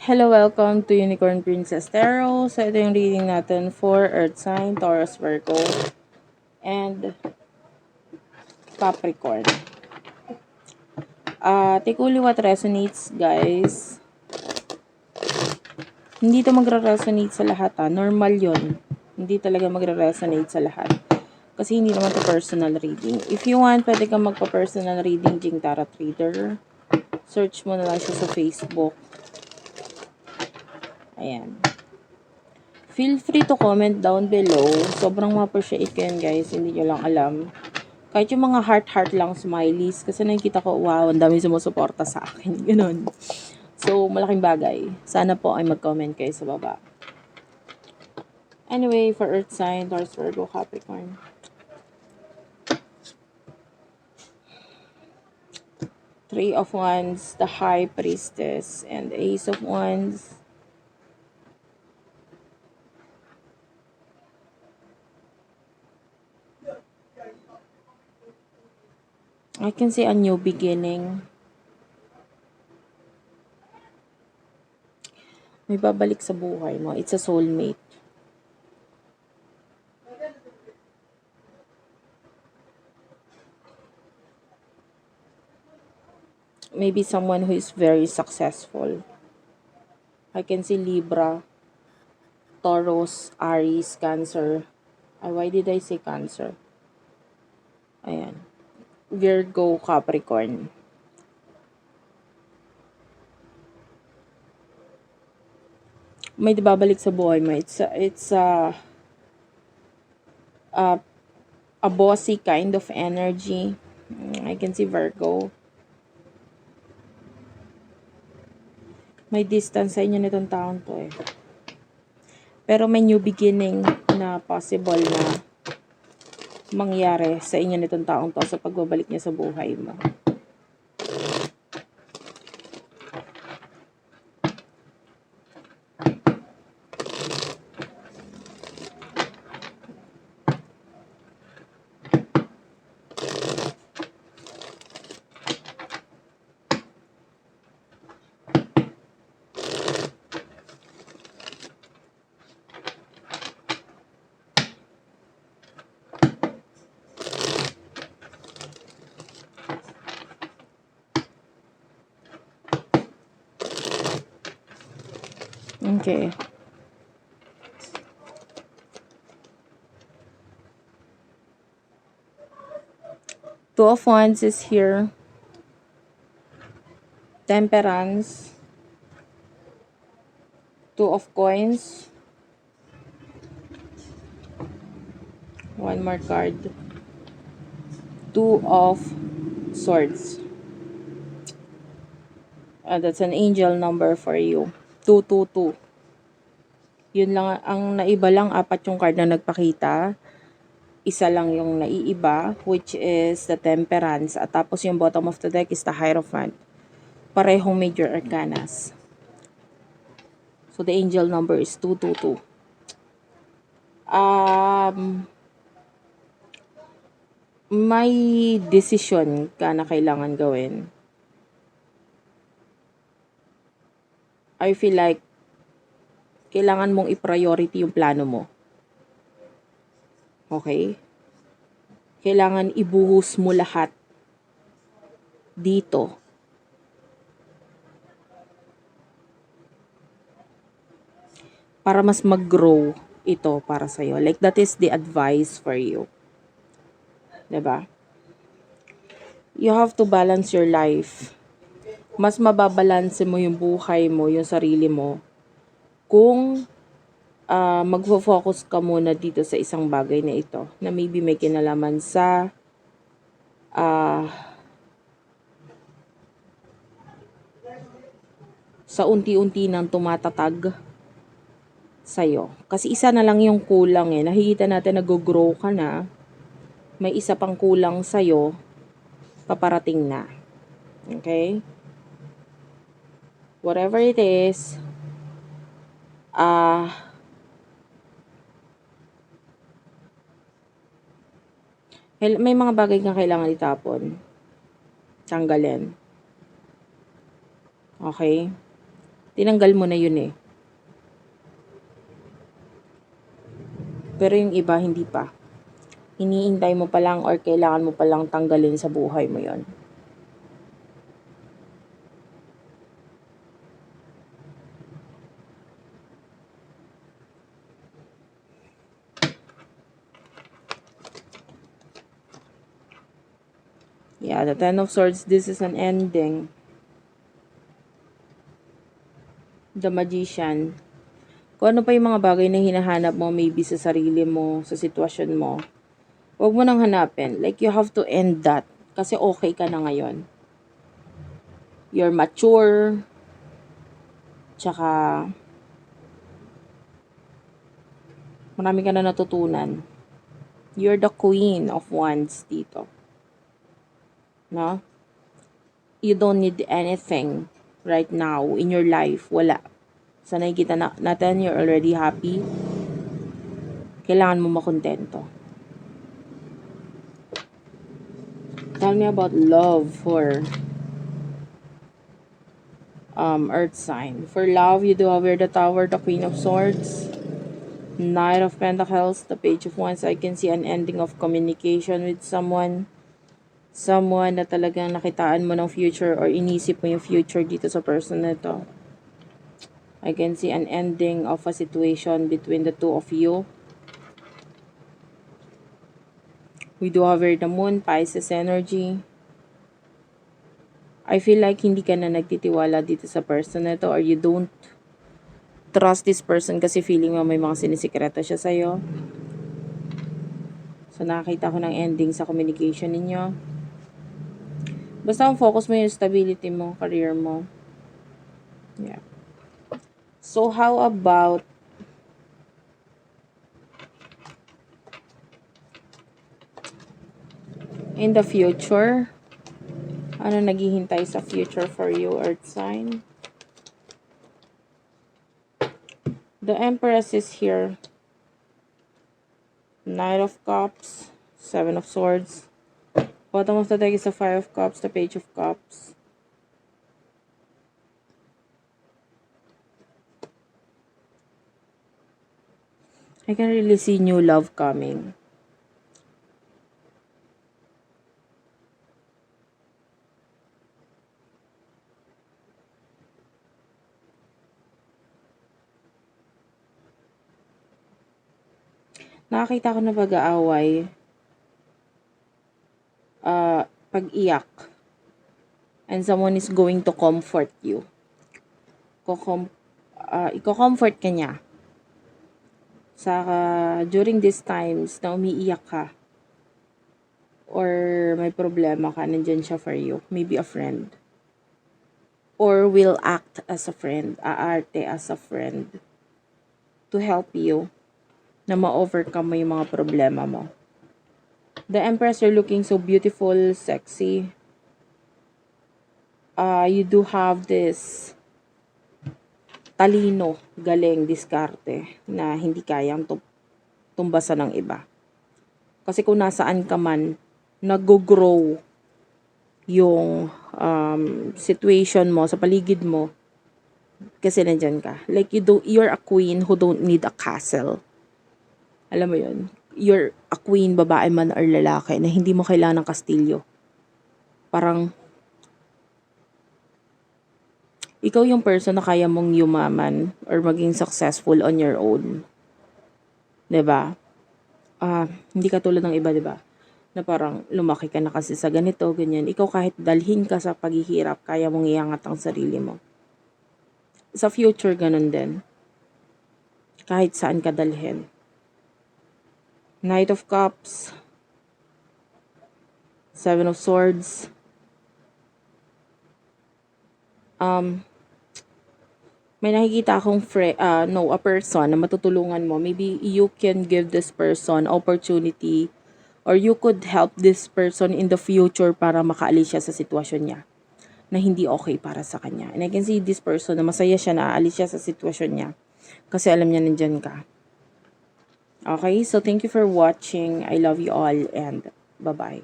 Hello, welcome to Unicorn Princess Tarot. So, ito yung reading natin for Earth Sign, Taurus, Virgo, and Capricorn. Take only what resonates, guys. Hindi to magre-resonate sa lahat, Normal yon. Hindi talaga magre-resonate sa lahat. Kasi hindi naman to personal reading. If you want, pwede kang magpa-personal reading, Jing Tarot Reader. Search mo na lang siya sa Facebook. Ayan. Feel free to comment down below. Sobrang ma-appreciate ko yan, guys. Hindi nyo lang alam. Kahit yung mga heart-heart lang smileys. Kasi nakikita ko, wow, ang dami sumusuporta sa akin. Ganun. So, malaking bagay. Sana po ay mag-comment kayo sa baba. Anyway, for Earth sign, Taurus, Virgo, Capricorn. Three of Wands, the High Priestess, and Ace of Wands. I can see a new beginning. May babalik sa buhay mo. It's a soulmate. Maybe someone who is very successful. I can see Libra, Taurus, Aries, Cancer. Why did I say Cancer? Ayan. Virgo, Capricorn. May babalik sa buhay mo. It's a bossy kind of energy. I can see Virgo. May distance sa inyo nitong taon to eh. Pero may new beginning na possible na mangyari sa inyo nitong taong to sa pagbabalik niya sa buhay mo. Okay. Two of Wands is here. Temperance. Two of Coins. One more card. Two of Swords. That's an angel number for you. 222. Yun lang, ang naiba lang, apat yung card na nagpakita. Isa lang yung naiiba, which is the Temperance. At tapos yung bottom of the deck is the Hierophant. Parehong major arcanas. So, the angel number is 222. May decision ka na kailangan gawin. I feel like kailangan mong i-priority yung plano mo. Okay? Kailangan ibuhos mo lahat dito. Para mas mag-grow ito para sa'yo. Like, that is the advice for you. Diba? You have to balance your life. Mas mababalanse mo yung buhay mo, yung sarili mo, kung magfo-focus ka muna dito sa isang bagay na ito, na maybe may kinalaman sa unti-unti nang tumatatag sa'yo. Kasi isa na lang yung kulang eh. Nakikita natin nag-grow ka na, may isa pang kulang sa'yo, paparating na. Okay? Whatever it is, may mga bagay kang kailangan itapon. Tanggalin. Okay? Tinanggal mo na yun eh. Pero yung iba, hindi pa. Iniintay mo pa lang or kailangan mo pa lang tanggalin sa buhay mo yon. Yeah, the Ten of Swords, this is an ending. The Magician. Kung ano pa yung mga bagay na hinahanap mo, maybe sa sarili mo, sa sitwasyon mo, huwag mo nang hanapin. Like, you have to end that. Kasi okay ka na ngayon. You're mature. Tsaka, marami ka na natutunan. You're the queen of wands dito. No? You don't need anything right now in your life. Wala. Sa nakikita natin, you're already happy. Kailangan mo makontento. Tell me about love for earth sign. For love, you do have here the Tower, the Queen of Swords, Knight of Pentacles, the Page of Wands. I can see an ending of communication with someone. Someone na talagang nakitaan mo ng future or inisip mo yung future dito sa person na to. I can see an ending of a situation between the two of you. We do have here the Moon, Pisces energy. I feel like hindi ka na nagtitiwala dito sa person na to or you don't trust this person kasi feeling mo may mga sinisikreto siya sa'yo. So, nakakita ko ng ending sa communication ninyo. Basta ang focus mo yung stability mo, career mo. Yeah. So, how about in the future? Ano naghihintay sa future for you, Earth sign? The Empress is here. Knight of Cups, Seven of Swords. Bottom of the deck is the Five of Cups, the Page of Cups. I can really see new love coming. Nakakita ko na pag-aaway. Pag-iyak. And someone is going to comfort you. Iko-comfort ka niya. During these times na umiiyak ka. Or may problema ka, nandyan siya for you. Maybe a friend. Or will act as a friend. Aarte as a friend. To help you na ma-overcome mo yung mga problema mo. The Empress, you're looking so beautiful, sexy. You do have this talino, galing, diskarte na hindi kayang tumbasan ng iba. Kasi kung nasaan ka man, nag-grow yung situation mo sa paligid mo kasi nandyan ka. Like you're a queen who don't need a castle. Alam mo yun? You're a queen, babae man or lalaki, na hindi mo kailangan ng kastilyo. Parang, ikaw yung person na kaya mong yumaman or maging successful on your own. 'Di ba? Hindi ka tulad ng iba, 'di ba? Na parang lumaki ka na kasi sa ganito, ganyan. Ikaw kahit dalhin ka sa paghihirap, kaya mong iangat ang sarili mo. Sa future, ganun din. Kahit saan ka dalhin. Knight of Cups, Seven of Swords. May nakikita akong a person na matutulungan mo. Maybe you can give this person opportunity or you could help this person in the future para makaalis siya sa sitwasyon niya na hindi okay para sa kanya. And I can see this person na masaya siya na aalis siya sa sitwasyon niya kasi alam niya nandyan ka. Okay, so thank you for watching. I love you all and bye-bye.